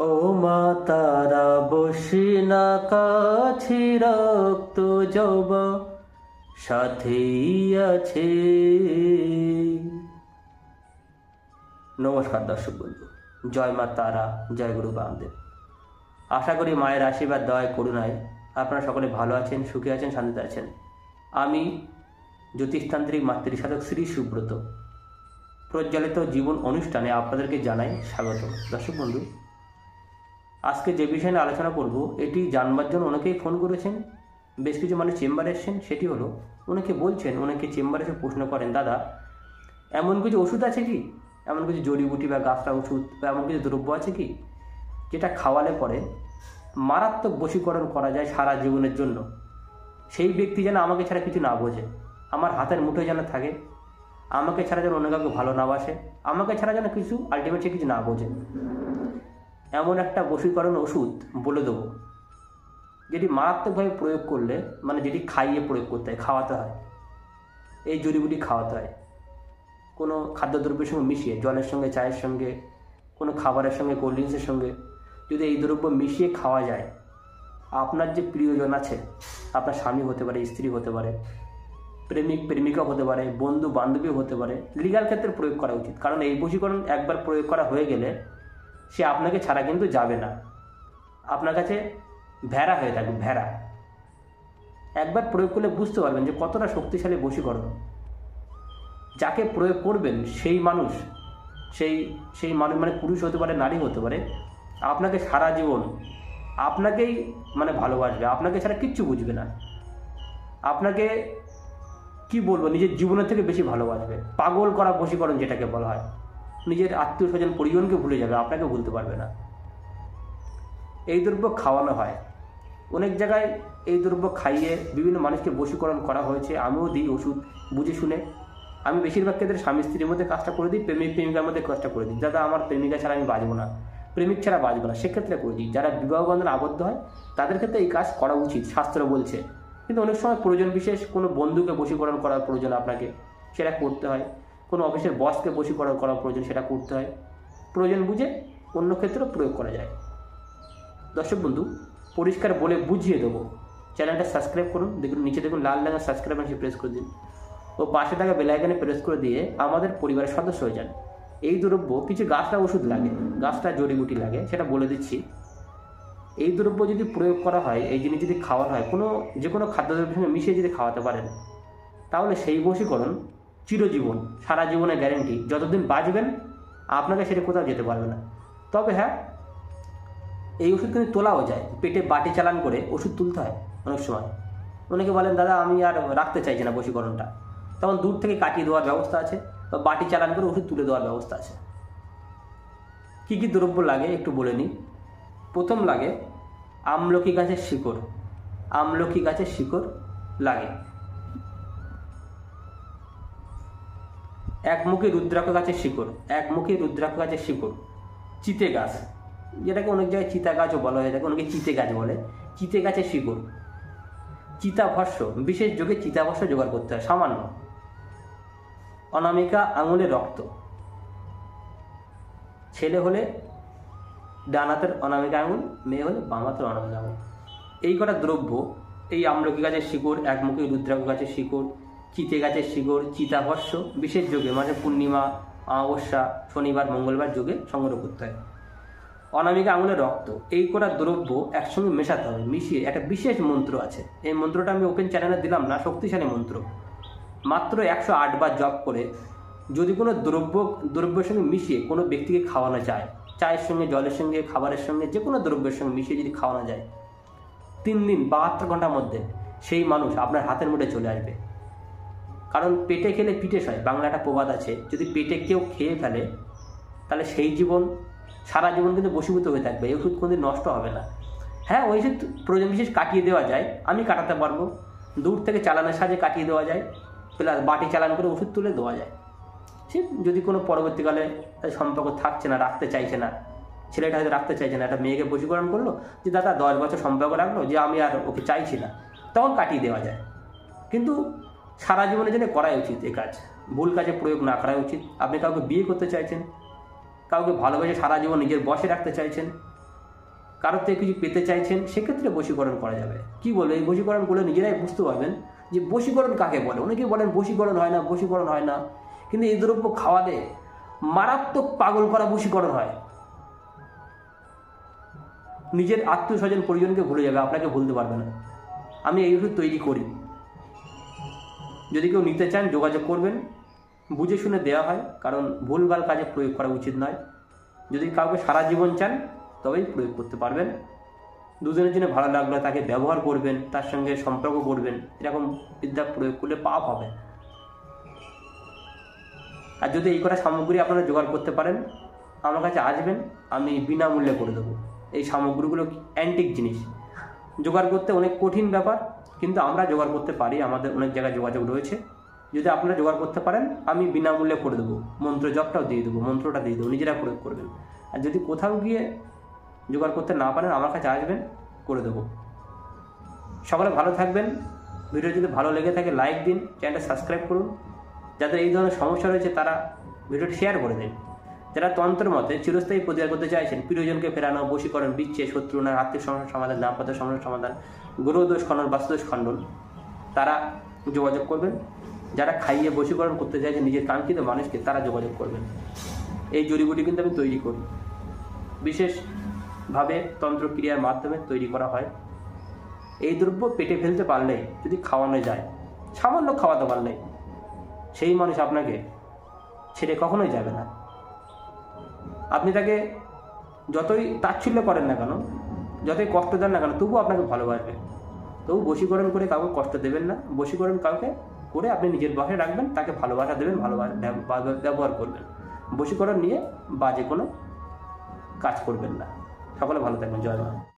ও মা তারা বসি না কাছি রক্ত জব সাথেই আছে। নমস্কার দর্শক বন্ধু, জয় মা তারা, জয় গুরু বামদেব। আশা করি মায়ের আশীর্বাদ দয়া করুণায় আপনারা সকলে ভালো আছেন, সুখী আছেন, শান্তিতে আছেন। আমি জ্যোতিষতান্ত্রিক মাতৃসাধক শ্রী সুব্রত প্রজ্বলিত জীবন অনুষ্ঠানে আপনাদেরকে জানাই স্বাগত। দর্শক বন্ধু, আজকে যে বিষয় নিয়ে আলোচনা করব এটি জানবার জন্য অনেকেই ফোন করেছেন, বেশ কিছু মানুষ চেম্বারে এসেছেন। সেটি হলো, অনেকে বলছেন, অনেকে চেম্বারে এসে প্রশ্ন করেন, দাদা এমন কিছু ওষুধ আছে কি, এমন কিছু জড়িবুটি বা গাছটা ওষুধ বা এমন কিছু দ্রব্য আছে কি যেটা খাওয়ালে পরে মারাত্মক বশীকরণ করা যায় সারা জীবনের জন্য? সেই ব্যক্তি যেন আমাকে ছাড়া কিছু না বোঝে, আমার হাতের মুঠোয় যেন থাকে, আমাকে ছাড়া যেন অন্য কাউকে ভালো না বাসে, আমাকে ছাড়া যেন কিছু আলটিমেটলি কিছু না বোঝে। এমন একটা বশীকরণ ওষুধ বলে দেবো যেটি মারাত্মকভাবে প্রয়োগ করলে, মানে যেটি খাইয়ে প্রয়োগ করতে হয়, খাওয়াতে হয়। এই জড়িবুটি খাওয়াতে হয় কোনো খাদ্যদ্রব্যের সঙ্গে মিশিয়ে, জলের সঙ্গে, চায়ের সঙ্গে, কোনো খাবারের সঙ্গে, কোল্ড ড্রিঙ্কসের সঙ্গে যদি এই দ্রব্য মিশিয়ে খাওয়া যায়, আপনার যে প্রিয়জন আছে, আপনার স্বামী হতে পারে, স্ত্রী হতে পারে, প্রেমিক প্রেমিকা হতে পারে, বন্ধু বান্ধবীও হতে পারে, লিগ্যাল ক্ষেত্রে প্রয়োগ করা উচিত। কারণ এই বশীকরণ একবার প্রয়োগ করা হয়ে গেলে সে আপনাকে ছাড়া কিন্তু যাবে না, আপনার কাছে ভেড়া হয়ে থাকবে, ভেড়া। একবার প্রয়োগ করলে বুঝতে পারবেন যে কতটা শক্তিশালী বশীকরণ। যাকে প্রয়োগ করবেন সেই মানুষ, সেই মানুষ মানে পুরুষ হতে পারে, নারী হতে পারে, আপনাকে সারা জীবন আপনাকেই মানে ভালোবাসবে, আপনাকে ছাড়া কিচ্ছু বুঝবে না, আপনাকে কি বলবো, নিজের জীবনের থেকে বেশি ভালোবাসবে। পাগল করা বশীকরণ যেটাকে বলা হয়। নিজের আত্মীয় স্বজন পরিজনকে ভুলে যাবে, আপনাকে ভুলতে পারবে না। এই দ্রব্য খাওয়ানো হয় অনেক জায়গায়। এই দ্রব্য খাইয়ে বিভিন্ন মানুষকে বশীকরণ করা হয়েছে। আমিও দিই ওষুধ বুঝে শুনে। আমি বেশিরভাগ ক্ষেত্রে স্বামী স্ত্রীর মধ্যে কাজটা করে দিই, প্রেমিক প্রেমিকার মধ্যে কাজটা করে দিই। দাদা আমার প্রেমিকা ছাড়া আমি বাঁচবো না, প্রেমিক ছাড়া বাঁচবো না, সেক্ষেত্রে করে দিই। যারা বিবাহ বন্ধনে আবদ্ধ হয় তাদের ক্ষেত্রে এই কাজ করা উচিত, শাস্ত্র বলছে। কিন্তু অনেক সময় প্রয়োজন বিশেষ কোনো বন্ধুকে বশীকরণ করার প্রয়োজন আপনাকে, সেটা করতে হয়। কোনো অফিসের বসকে বশীকরণ করার প্রয়োজন, সেটা করতে হয়। প্রয়োজন বুঝে অন্য ক্ষেত্রেও প্রয়োগ করা যায়। দর্শক বন্ধু, পরিষ্কার বলে বুঝিয়ে দেবো। চ্যানেলটা সাবস্ক্রাইব করুন, দেখুন নিচে দেখুন লাল রঙের সাবস্ক্রাইব বাটনটি প্রেস করে দিন ও পাশে থাকা বেল আইকনে প্রেস করে দিয়ে আমাদের পরিবারের সদস্য হয়ে যান। এই দ্রব্য কিছু গাছটা ওষুধ লাগে, গাছটা জড়িবুটি লাগে, সেটা বলে দিচ্ছি। এই দ্রব্য যদি প্রয়োগ করা হয়, এই জিনিস যদি খাওয়ানো হয়, যে কোনো খাদ্যদ্রব্যের সঙ্গে মিশিয়ে যদি খাওয়াতে পারেন, তাহলে সেই বশীকরণ চিরজীবন, সারা জীবনের গ্যারেন্টি। যতদিন বাঁচবেন আপনাকে সেটা কোথাও যেতে পারবে না। তবে হ্যাঁ, এই ওষুধ কিন্তু তোলাও যায়, পেটে বাটি চালান করে ওষুধ তুলতে হয় অনেক সময়। অনেকে বলেন, দাদা আমি আর রাখতে চাইছি না বশীকরণটা, তখন দূর থেকে কাটিয়ে দেওয়ার ব্যবস্থা আছে, বা বাটি চালান করে ওষুধ তুলে দেওয়ার ব্যবস্থা আছে। কী কী দ্রব্য লাগে একটু বলে নিই। প্রথম লাগে আমলকি গাছের শিকড়। আমলকি গাছের শিকড় লাগে। একমুখী রুদ্রাক্ষ গাছের শিকড়, একমুখী রুদ্রাক্ষ গাছের শিকড়। চিতে গাছ, যেটাকে অনেক জায়গায় চিতা গাছও বলা হয়ে থাকে, অনেকে চিতে গাছ বলে। চিতে গাছের শিকড়। চিতাভস্য, বিশেষ যোগে চিতাভস্য জোগাড় করতে হয় সামান্য। অনামিকা আঙুলের রক্ত, ছেলে হলে ডান হাতের অনামিকা আঙুল, মেয়ে হলে বাম হাতের অনামিকা আঙুল। এই কটা দ্রব্য, এই আমলকি গাছের শিকড়, একমুখী রুদ্রাক্ষ গাছের শিকড়, চিতে গাছের শিকড়, চিতাভস্য বিশেষ যোগে, মানে পূর্ণিমা, অমাবস্যা, শনিবার, মঙ্গলবার যোগে সংগ্রহ করতে হয়। অনামিকা আঙুলের রক্ত, এই কটা দ্রব্য একসঙ্গে মেশাতে হবে। মিশিয়ে একটা বিশেষ মন্ত্র আছে, এই মন্ত্রটা আমি ওপেন চ্যানেলে দিলাম না, শক্তিশালী মন্ত্র। মাত্র 108 বার জপ করে যদি কোনো দ্রব্যের সঙ্গে মিশিয়ে কোনো ব্যক্তিকে খাওয়ানো যায়, চায়ের সঙ্গে, জলের সঙ্গে, খাবারের সঙ্গে, যে কোনো দ্রব্যের সঙ্গে মিশিয়ে যদি খাওয়ানো যায়, 3 দিন 72 ঘন্টার মধ্যে সেই মানুষ আপনার হাতের মুঠে চলে আসবে। কারণ পেটে খেলে পিঠে সয়, বাংলা একটা প্রবাদ আছে, যদি পেটে কেউ খেয়ে ফেলে তাহলে সেই জীবন, সারা জীবন কিন্তু বশীভূত হয়ে থাকবে। এই ওষুধ কোনোদিন নষ্ট হবে না। হ্যাঁ, ওই ওষুধ প্রয়োজন বিশেষ কাটিয়ে দেওয়া যায়, আমি কাটাতে পারবো, দূর থেকে চালানের সাহায্যে কাটিয়ে দেওয়া যায়, প্লাস বাটি চালান করে ওষুধ তুলে দেওয়া যায়। ঠিক যদি কোনো পরবর্তীকালে সম্পর্ক থাকছে না, রাখতে চাইছে না, ছেলেটা হয়তো রাখতে চাইছে না, একটা মেয়েকে বশীকরণ করলো যে দাদা 10 বছর সম্পর্ক রাখলো, যে আমি আর ওকে চাইছি না, তখন কাটিয়ে দেওয়া যায়। কিন্তু সারা জীবনের জন্য করাই উচিত এই কাজ, ভুল কাজে প্রয়োগ না করাই উচিত। আপনি কাউকে বিয়ে করতে চাইছেন, কাউকে ভালোবেসে সারা জীবন নিজের বশে রাখতে চাইছেন, কারোর থেকে কিছু পেতে চাইছেন, সেক্ষেত্রে বশীকরণ করা যাবে। কি বলবো, এই বশীকরণ করলে নিজেরাই বুঝতে পারবেন যে বশীকরণ কাকে বলে। অনেকেই বলেন বশীকরণ হয় না, বশীকরণ হয় না, কিন্তু এই দ্রব্য খাওয়ালে মারাত্মক পাগল করা বশীকরণ হয়। নিজের আত্মীয় স্বজন পরিজনকে ভুলে যাবে, আপনাকে ভুলতে পারবে না। আমি এই ওষুধ তৈরি করি, যদি কেউ নিতে চান যোগাযোগ করবেন। বুঝে শুনে দেওয়া হয়, কারণ ভুলভাল কাজে প্রয়োগ করা উচিত নয়। যদি কাউকে সারা জীবন চান তবেই প্রয়োগ করতে পারবেন। দুজনের জন্য ভালো লাগলো তাকে ব্যবহার করবেন, তার সঙ্গে সম্পর্ক করবেন, এরকম বিদ্যা প্রয়োগ করলে পাপ হবে। আর যদি এই কটা সামগ্রী আপনারা জোগাড় করতে পারেন, আমার কাছে আসবেন, আমি বিনামূল্যে করে দেবো। এই সামগ্রীগুলো অ্যান্টিক জিনিস, জোগাড় করতে অনেক কঠিন ব্যাপার, কিন্তু আমরা জোগাড় করতে পারি, আমাদের অনেক জায়গায় যোগাযোগ রয়েছে। যদি আপনারা জোগাড় করতে পারেন আমি বিনামূল্যে করে দেবো, মন্ত্র জপটাও দিয়ে দেবো, মন্ত্রটা দিয়ে দেবো, নিজেরা প্রয়োগ করবেন। আর যদি কোথাও গিয়ে জোগাড় করতে না পারেন আমার কাছে আসবেন, করে দেবো। সকলে ভালো থাকবেন। ভিডিও যদি ভালো লেগে থাকে লাইক দিন, চ্যানেলটা সাবস্ক্রাইব করুন। যাদের এই ধরনের সমস্যা রয়েছে তারা ভিডিওটি শেয়ার করে দিন। যারা তন্ত্র মতে চিরস্থায়ী প্রতিকার করতে চাইছেন, প্রিয়জনকে ফেরানো, বশীকরণ, বিচ্ছেদ, শত্রুনার, আর্থিক সমস্যার সমাধান, দাম্পত্য সমস্যার সমাধান, গ্রহদোষ খণ্ডন, বাস্তুদোষ খণ্ডন, তারা যোগাযোগ করবেন। যারা খাইয়ে বশীকরণ করতে চাইছেন নিজের কাঙ্ক্ষিত মানুষকে, তারা যোগাযোগ করবেন। এই জড়িবুটি কিন্তু আমি তৈরি করি, বিশেষভাবে তন্ত্রক্রিয়ার মাধ্যমে তৈরি করা হয়। এই দ্রব্য পেটে ফেলতে পারলে, যদি খাওয়ানো যায়, সামান্য খাওয়াতে পারলে, সেই মানুষ আপনাকে ছেড়ে কখনোই যাবে না। আপনি তাকে যতই তাচ্ছিল্য করেন না কেন, যতই কষ্ট দেন না কেন, তবুও আপনাকে ভালোবাসবে। তবু বশীকরণ করে কাউকে কষ্ট দেবেন না। বশীকরণ কাউকে করে আপনি নিজের বাসায় রাখবেন, তাকে ভালোবাসা দেবেন, ভালোবাসা ব্যবহার করবেন। বশীকরণ নিয়ে বাজে কোনো কাজ করবেন না। সকলে ভালো থাকবেন। জয় মা।